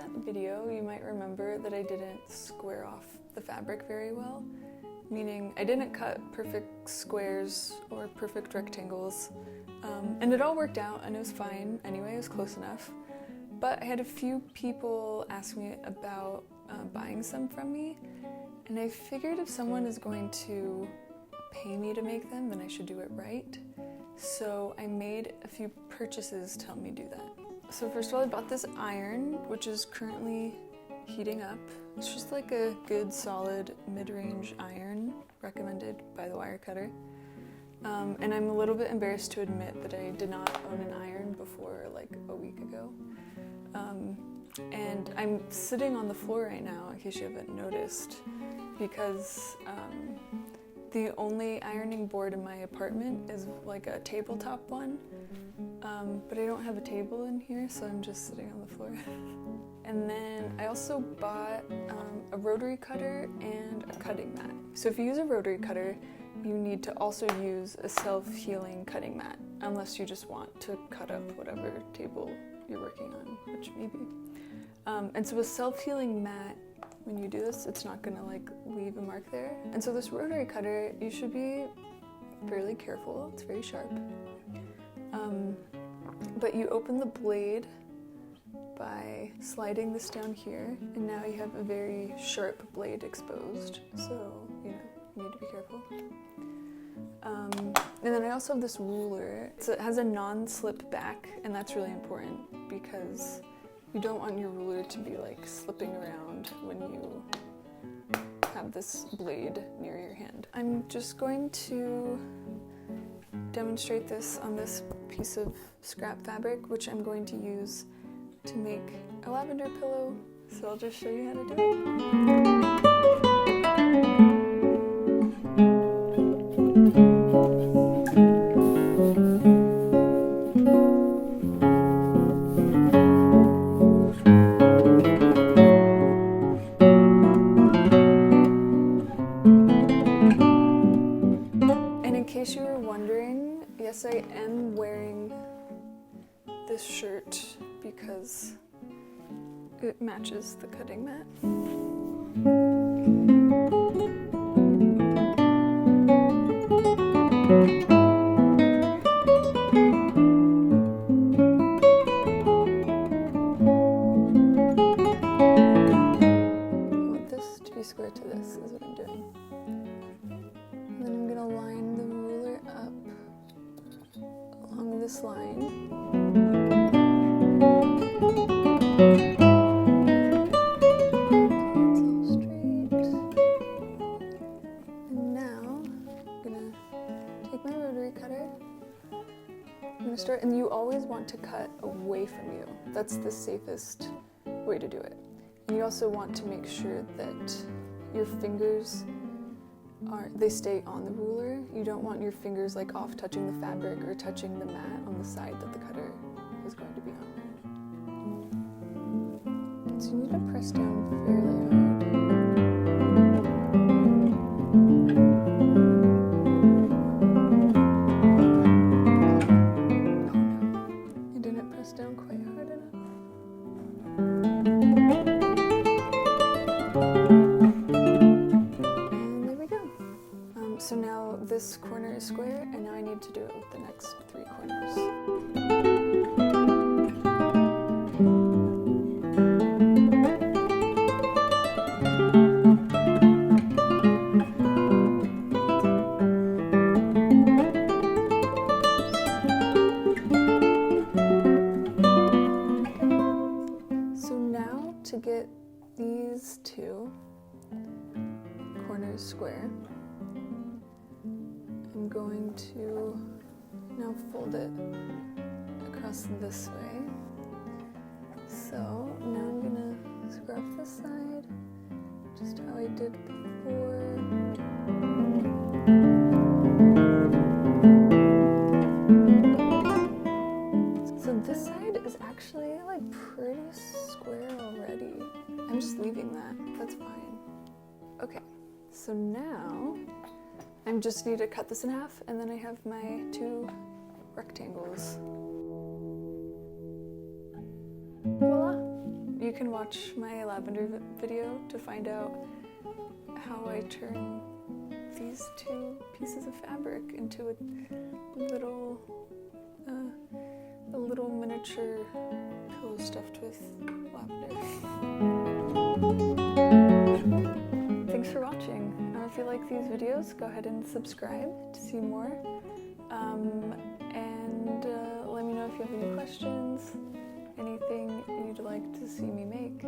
that video, you might remember that I didn't square off the fabric very well, meaning I didn't cut perfect squares or perfect rectangles, and it all worked out and it was fine anyway, it was close enough. But I had a few people ask me about buying some from me, and I figured if someone is going to pay me to make them, then I should do it right. So I made a few purchases to help me do that. So first of all, I bought this iron, which is currently heating up. It's just like a good solid mid-range iron recommended by the wire cutter. And I'm a little bit embarrassed to admit that I did not own an iron before like a week ago. And I'm sitting on the floor right now, in case you haven't noticed, because the only ironing board in my apartment is like a tabletop one, but I don't have a table in here, so I'm just sitting on the floor. And then I also bought a rotary cutter and a cutting mat. So if you use a rotary cutter, you need to also use a self-healing cutting mat, unless you just want to cut up whatever table you're working on, which maybe. And so a self-healing mat, when you do this, it's not gonna like leave a mark there. And so this rotary cutter, you should be fairly careful, it's very sharp. But you open the blade by sliding this down here, and now you have a very sharp blade exposed, so you need to be careful. And then I also have this ruler. So it has a non-slip back, and that's really important because you don't want your ruler to be like slipping around when you have this blade near your hand. I'm just going to demonstrate this on this piece of scrap fabric, which I'm going to use to make a lavender pillow. So I'll just show you how to do it. Yes, I am wearing this shirt because it matches the cutting mat. I want this to be square to this, is what I'm doing. And then I'm going to line the ruler up along this line. It's all straight. And now I'm gonna take my rotary cutter. I'm gonna start, and you always want to cut away from you. That's the safest way to do it. And you also want to make sure that your fingers they stay on the ruler. You don't want your fingers like off touching the fabric or touching the mat on the side that the cutter is going to be on. So you need to press down fairly hard. Oh no, I didn't press down quite hard enough. So now this corner is square, and now I need to do it with the next 3 corners. So now to get these 2 corners square, I'm going to now fold it across this way. So now I'm gonna square off this side, just how I did before. So this side is actually like pretty square already. I'm just leaving that, that's fine. Okay, so now I just need to cut this in half, and then I have my 2 rectangles. Voila! You you can watch my lavender video to find out how I turn these two pieces of fabric into a little miniature pillow stuffed with lavender. Thanks for watching. If you like these videos, go ahead and subscribe to see more. And let me know if you have any questions, anything you'd like to see me make.